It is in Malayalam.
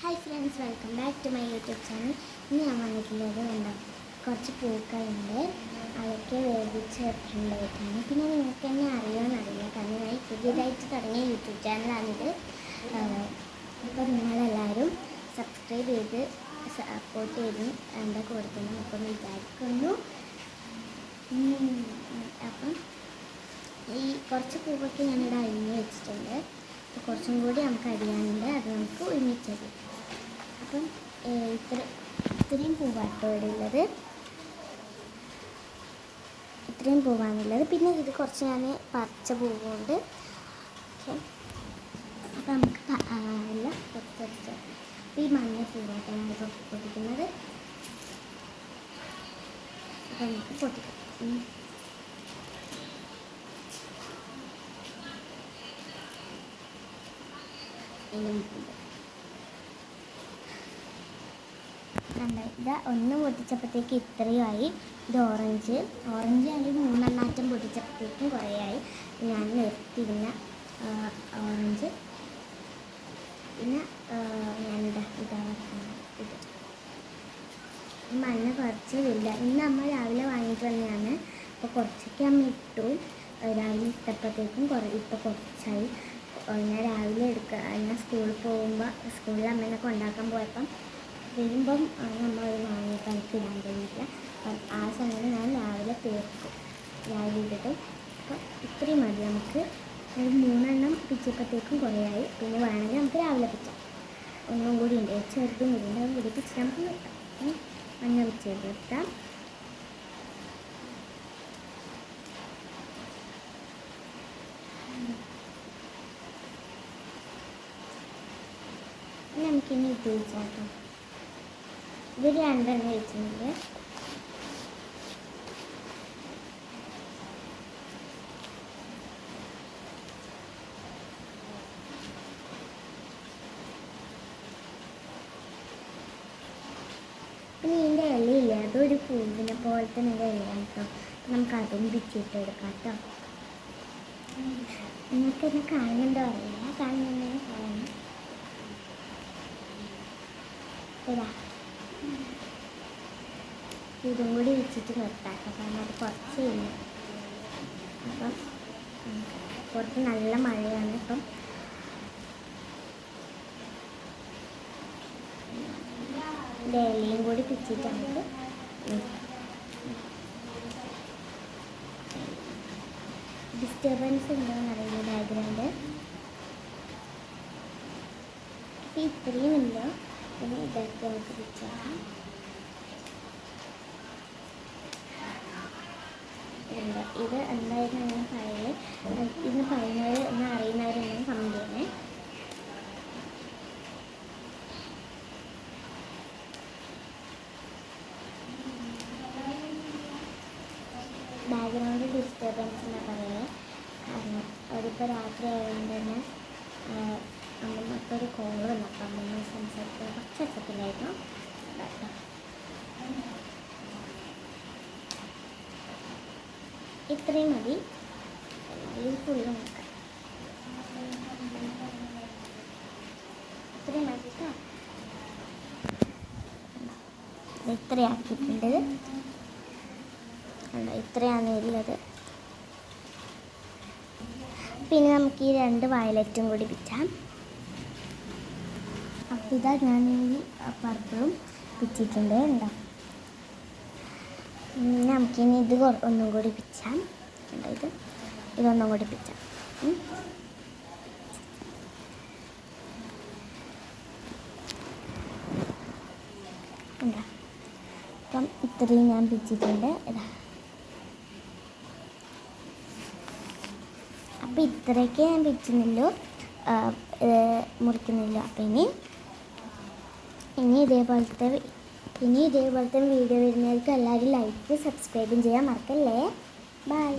Hi friends, welcome back to my YouTube channel. ഇന്ന് ഞാൻ വന്നിട്ടുള്ളത് കണ്ടോ, കുറച്ച് പൂക്കളുണ്ട്, അതൊക്കെ വേവിച്ച് വെച്ചിട്ടുണ്ടായിട്ടാണ്. പിന്നെ നിങ്ങൾക്ക് തന്നെ അറിയാമെന്നറിയില്ല, കാരണം ഞാൻ പുതിയതായിട്ട് തുടങ്ങിയ യൂട്യൂബ് ചാനലാണിത്. അപ്പോൾ നിങ്ങളെല്ലാവരും സബ്സ്ക്രൈബ് ചെയ്ത് സപ്പോർട്ട് ചെയ്ത് എന്താ കൊടുക്കണം അപ്പം വിചാരിക്കുന്നു. അപ്പം ഈ കുറച്ച് പൂവൊക്കെ ഞാനിവിടെ അരിഞ്ഞ് വെച്ചിട്ടുണ്ട്. അപ്പോൾ കുറച്ചും കൂടി നമുക്ക് അരിയാനുണ്ട്, അത് നമുക്ക് ഒരുമിച്ചത്. അപ്പം ഇത്രയും പൂവാട്ടോ ഇവിടെ ഉള്ളത്, ഇത്രയും പൂവാണുള്ളത്. പിന്നെ ഇത് കുറച്ച് ഞാൻ പറിച്ച പൂവുണ്ട്. ഓക്കെ, അപ്പം നമുക്ക് എല്ലാം പൊട്ടിച്ചെടുത്ത് ഈ മഞ്ഞ പൂവായിട്ടാണ് പൊട്ടിക്കുന്നത്. അപ്പം നമുക്ക് പൊട്ടിക്കാം. ഇതാ ഒന്ന് പൊട്ടിച്ചപ്പോഴത്തേക്ക് ഇത്രയും ആയി. ഇത് ഓറഞ്ച് ആണെങ്കിൽ 3 എണ്ണാറ്റം പൊട്ടിച്ചപ്പോഴത്തേക്കും കുറേ ആയി. ഞാൻ നിർത്തി. പിന്നെ ഓറഞ്ച്, പിന്നെ ഞാനിതാ ഇത് മഞ്ഞ കുറച്ചില്ല. ഇന്ന് നമ്മൾ രാവിലെ വാങ്ങിയിട്ട് തന്നെയാണ്. അപ്പോൾ കുറച്ചൊക്കെ അമ്മ ഇട്ടു. രാവിലെ ഇട്ടപ്പോഴത്തേക്കും ഇപ്പോൾ കുറച്ചായി. ഞാൻ രാവിലെ ഞാൻ സ്കൂളിൽ സ്കൂളിൽ അമ്മേനെ കൊണ്ടാക്കാൻ പോയപ്പം വരുമ്പം നമ്മൾ വാങ്ങിയിട്ട് എനിക്ക് ഇടാൻ കഴിയില്ല. അപ്പം ആ സമയം ഞാൻ രാവിലെ തീർക്കും. രാവിലെ ഇട്ടിട്ട് അപ്പം ഇത്രയും മതി. നമുക്ക് ഒരു 3 എണ്ണം പിച്ചപ്പോഴത്തേക്കും കുറേ ആയി. പിന്നെ വേണമെങ്കിൽ നമുക്ക് രാവിലെ പിച്ചാം. ഒന്നും കൂടി ഉണ്ട്, ചെറുതും കൂടി ഉണ്ട്, അതും കൂടി പിച്ച് നമുക്ക് നിർത്താം. മഞ്ഞ പിച്ച് നിർത്താം. നമുക്കിനി ഇത് വെച്ചാക്കാം. ഇത് 2 എണ്ണം വെച്ചിട്ടുണ്ട്. പിന്നെ ഇതിൻ്റെ ഇലയില്ല, അതൊരു പൂവിനെ പോലെ തന്നെ ഇലയാണ് കേട്ടോ. നമുക്ക് അതും പിച്ചിട്ട് എടുക്കാം കേട്ടോ. നിങ്ങൾക്ക് എന്നെ കാണുന്നുണ്ടോ അറിയില്ല, കാണുന്നുണ്ടെങ്കിൽ കാണണം. ഇതാ ഇതും കൂടി വെച്ചിട്ട് നിർത്താം, കാരണം അത് കുറച്ച് കഴിഞ്ഞു. അപ്പം പുറത്ത് നല്ല മഴയാണ്. ഇപ്പം ഇലയും കൂടി പിച്ചിട്ട് നമുക്ക് ഡിസ്റ്റർബൻസ് ഉണ്ടോയെന്ന് അറിയില്ല ബാക്ക്ഗ്രൗണ്ട്. ഇത്രയും ഇല്ല. പിന്നെ ഇതൊക്കെ നമുക്ക് പിച്ചാക്കാം. ഇത് എന്തായാലും ഞാൻ ഇന്ന് പറയുന്നത് എന്ന് അറിയുന്നവരെല്ലാം കമൻറ്റ് ചെയ്യണേ. ബാക്ക്ഗ്രൗണ്ട് ഡിസ്റ്റർബൻസ് എന്നാണ് പറയുന്നത്. കാരണം അതിപ്പോൾ രാത്രി ആയതുകൊണ്ട് തന്നെ അമ്മമ്മക്കൊരു കോൾ വന്നു. അപ്പം അമ്മമ്മ സംസാരിക്കുന്നത് കുറച്ച് ഒച്ചത്തിലായിരുന്നു. ഇത്രയും മതി. ഇത് ഫുള്ള് നോക്കാം. ഇത്രയും മതി കേട്ടോ. ഇത്രയാക്കിയിട്ടുണ്ട്. ഇത്രയാണ് ഉള്ളത്. പിന്നെ നമുക്ക് ഈ 2 വയലറ്റും കൂടി പിച്ചാം. അപ്പോൾ ഇതാ ഞാൻ ഈ പർപ്പിളും പിച്ചിട്ടുണ്ട്. ഉണ്ടോ, നമുക്കിനി ഇത് ഒന്നും കൂടി പിച്ചാം. ഇതൊന്നും കൂടി പിച്ചാം. ഉണ്ടോ, അപ്പം ഇത്രയും ഞാൻ പിച്ചിട്ടുണ്ട്. ഇതാ, അപ്പം ഇത്രയൊക്കെ ഞാൻ പിച്ചുന്നില്ലോ, മുറിക്കുന്നില്ല. അപ്പം ഇനി ഇതേപോലത്തെ വീഡിയോ വരുന്നവർക്ക് എല്ലാവരും ലൈക്ക് സബ്സ്ക്രൈബും ചെയ്യാൻ മറക്കല്ലേ. ബൈ.